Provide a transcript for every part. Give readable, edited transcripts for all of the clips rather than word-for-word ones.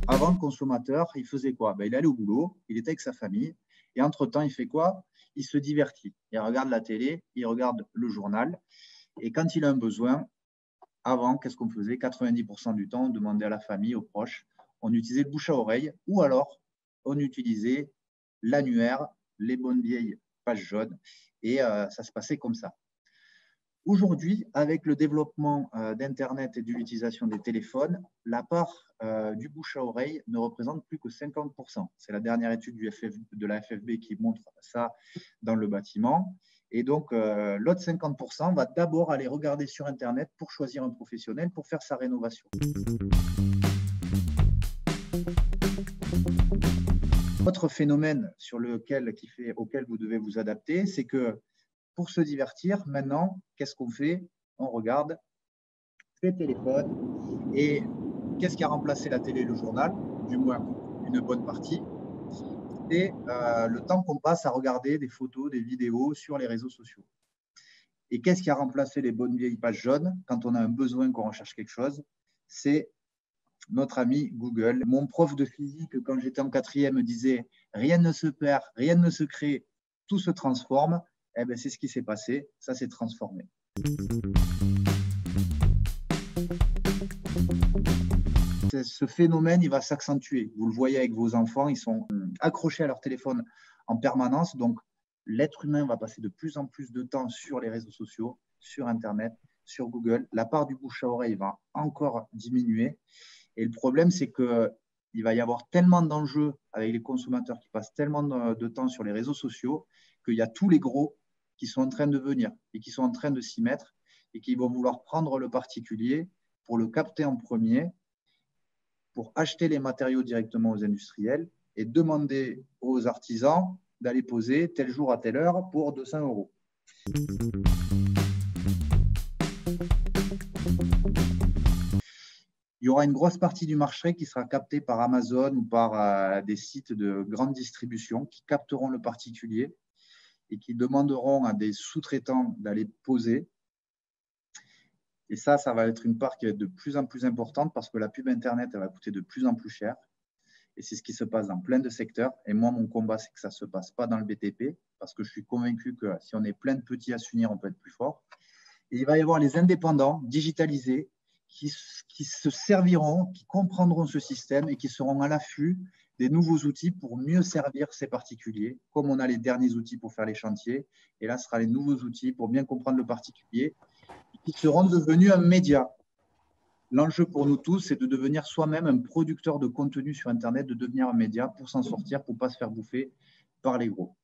Avant, le consommateur, il faisait quoi? Il allait au boulot, il était avec sa famille, et entre-temps, il fait quoi? Il se divertit. Il regarde la télé, il regarde le journal, et quand il a un besoin, avant, qu'est-ce qu'on faisait? 90% du temps, on demandait à la famille, aux proches, on utilisait le bouche à oreille, ou alors on utilisait l'annuaire, les bonnes vieilles pages jaunes, et ça se passait comme ça. Aujourd'hui, avec le développement d'Internet et de l'utilisation des téléphones, la part du bouche à oreille ne représente plus que 50%. C'est la dernière étude de la FFB qui montre ça dans le bâtiment. Et donc, l'autre 50% va d'abord aller regarder sur Internet pour choisir un professionnel pour faire sa rénovation. Autre phénomène auquel vous devez vous adapter, c'est que pour se divertir, maintenant, qu'est-ce qu'on fait? On regarde les téléphones. Et qu'est-ce qui a remplacé la télé et le journal? Du moins, une bonne partie. C'est le temps qu'on passe à regarder des photos, des vidéos sur les réseaux sociaux. Et qu'est-ce qui a remplacé les bonnes vieilles pages jaunes quand on a un besoin, qu'on recherche quelque chose? C'est notre ami Google. Mon prof de physique, quand j'étais en 4e, me disait « Rien ne se perd, rien ne se crée, tout se transforme ». Eh bien, c'est ce qui s'est passé, ça s'est transformé. Ce phénomène, il va s'accentuer. Vous le voyez avec vos enfants, ils sont accrochés à leur téléphone en permanence. Donc, l'être humain va passer de plus en plus de temps sur les réseaux sociaux, sur Internet, sur Google. La part du bouche à oreille va encore diminuer. Et le problème, c'est qu'il va y avoir tellement d'enjeux avec les consommateurs qui passent tellement de temps sur les réseaux sociaux qu'il y a tous les gros qui sont en train de venir et qui sont en train de s'y mettre et qui vont vouloir prendre le particulier pour le capter en premier, pour acheter les matériaux directement aux industriels et demander aux artisans d'aller poser tel jour à telle heure pour 200 €. Il y aura une grosse partie du marché qui sera captée par Amazon ou par des sites de grande distribution qui capteront le particulier et qui demanderont à des sous-traitants d'aller poser. Et ça va être une part qui va être de plus en plus importante parce que la pub Internet, elle va coûter de plus en plus cher. Et c'est ce qui se passe dans plein de secteurs. Et moi, mon combat, c'est que ça ne se passe pas dans le BTP parce que je suis convaincu que si on est plein de petits à s'unir, on peut être plus fort. Et il va y avoir les indépendants digitalisés qui se serviront, qui comprendront ce système et qui seront à l'affût des nouveaux outils pour mieux servir ces particuliers, comme on a les derniers outils pour faire les chantiers. Et là, ce sera les nouveaux outils pour bien comprendre le particulier, qui seront devenus un média. L'enjeu pour nous tous, c'est de devenir soi-même un producteur de contenu sur Internet, de devenir un média pour s'en sortir, pour ne pas se faire bouffer par les gros.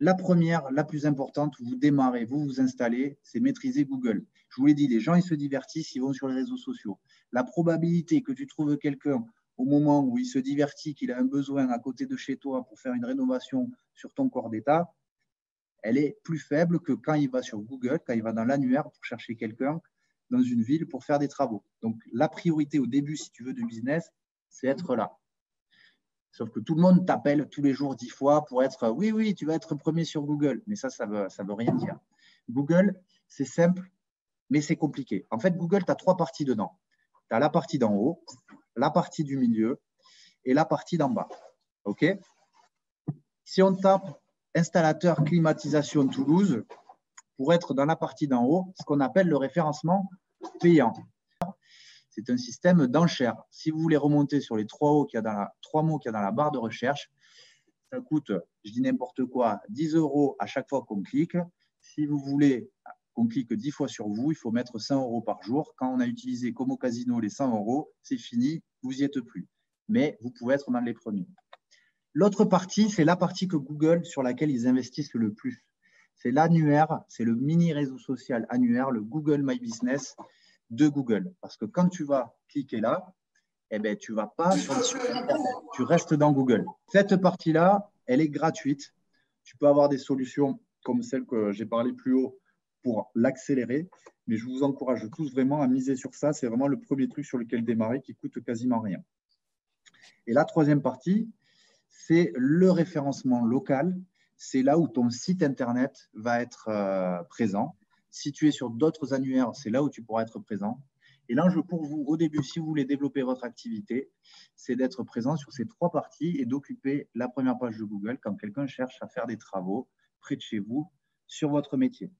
La première, la plus importante, vous démarrez, vous vous installez, c'est maîtriser Google. Je vous l'ai dit, les gens, ils se divertissent, ils vont sur les réseaux sociaux. La probabilité que tu trouves quelqu'un au moment où il se divertit, qu'il a un besoin à côté de chez toi pour faire une rénovation sur ton corps d'état, elle est plus faible que quand il va sur Google, quand il va dans l'annuaire pour chercher quelqu'un dans une ville pour faire des travaux. Donc, la priorité au début, si tu veux, du business, c'est être là. Sauf que tout le monde t'appelle tous les jours 10 fois pour être « oui, tu vas être premier sur Google ». Mais ça veut rien dire. Google, c'est simple, mais c'est compliqué. En fait, Google, tu as 3 parties dedans. Tu as la partie d'en haut, la partie du milieu et la partie d'en bas. OK ? Si on tape « installateur climatisation Toulouse », pour être dans la partie d'en haut, ce qu'on appelle le référencement payant. C'est un système d'enchères. Si vous voulez remonter sur les 3 mots qu'il y a dans la barre de recherche, ça coûte, je dis n'importe quoi, 10 € à chaque fois qu'on clique. Si vous voulez qu'on clique 10 fois sur vous, il faut mettre 100 € par jour. Quand on a utilisé comme au casino les 100 €, c'est fini, vous n'y êtes plus. Mais vous pouvez être dans les premiers. L'autre partie, c'est la partie que Google, sur laquelle ils investissent le plus. C'est l'annuaire, c'est le mini réseau social annuaire, le Google My Business de Google. Parce que quand tu vas cliquer là, eh ben, tu ne vas pas sur les sites Internet, tu restes dans Google. Cette partie-là, elle est gratuite. Tu peux avoir des solutions comme celle que j'ai parlé plus haut pour l'accélérer. Mais je vous encourage tous vraiment à miser sur ça. C'est vraiment le premier truc sur lequel démarrer qui coûte quasiment rien. Et la troisième partie, c'est le référencement local. C'est là où ton site Internet va être présent. Si tu es sur d'autres annuaires, c'est là où tu pourras être présent. Et l'enjeu pour vous, au début, si vous voulez développer votre activité, c'est d'être présent sur ces trois parties et d'occuper la première page de Google quand quelqu'un cherche à faire des travaux près de chez vous sur votre métier.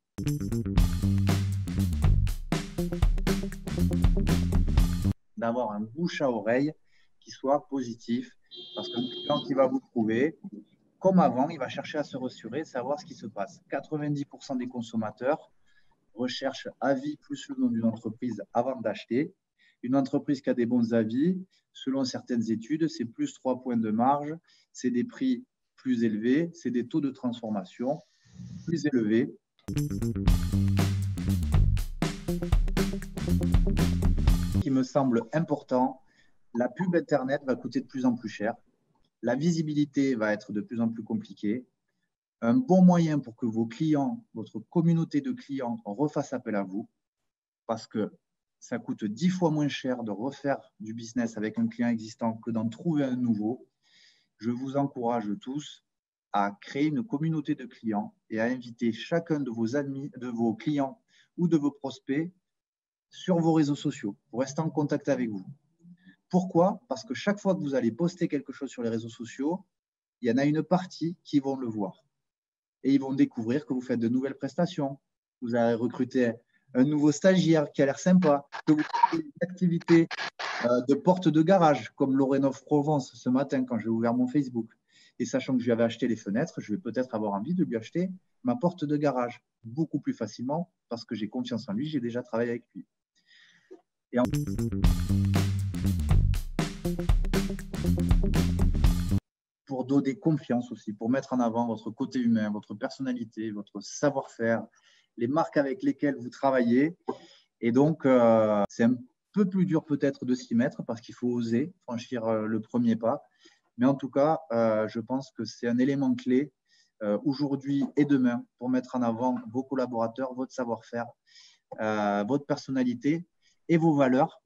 D'avoir un bouche à oreille qui soit positif, parce qu'un client qui va vous trouver, comme avant, il va chercher à se rassurer, savoir ce qui se passe. 90% des consommateurs recherchent avis plus le nom d'une entreprise avant d'acheter. Une entreprise qui a des bons avis, selon certaines études, c'est plus 3 points de marge, c'est des prix plus élevés, c'est des taux de transformation plus élevés. Ce qui me semble important, la pub Internet va coûter de plus en plus cher. La visibilité va être de plus en plus compliquée. Un bon moyen pour que vos clients, votre communauté de clients refassent appel à vous, parce que ça coûte 10 fois moins cher de refaire du business avec un client existant que d'en trouver un nouveau. Je vous encourage tous à créer une communauté de clients et à inviter chacun de vos amis, de vos clients ou de vos prospects sur vos réseaux sociaux pour rester en contact avec vous. Pourquoi? Parce que chaque fois que vous allez poster quelque chose sur les réseaux sociaux, il y en a une partie qui vont le voir. Et ils vont découvrir que vous faites de nouvelles prestations. Vous avez recruté un nouveau stagiaire qui a l'air sympa, que vous faites une activité de porte de garage, comme Lorenov Provence ce matin quand j'ai ouvert mon Facebook. Et sachant que je lui avais acheté les fenêtres, je vais peut-être avoir envie de lui acheter ma porte de garage beaucoup plus facilement parce que j'ai confiance en lui, j'ai déjà travaillé avec lui. Et pour donner confiance aussi, pour mettre en avant votre côté humain, votre personnalité, votre savoir-faire, les marques avec lesquelles vous travaillez. Et donc, c'est un peu plus dur peut-être de s'y mettre parce qu'il faut oser franchir le premier pas. Mais en tout cas, je pense que c'est un élément clé aujourd'hui et demain pour mettre en avant vos collaborateurs, votre savoir-faire, votre personnalité et vos valeurs.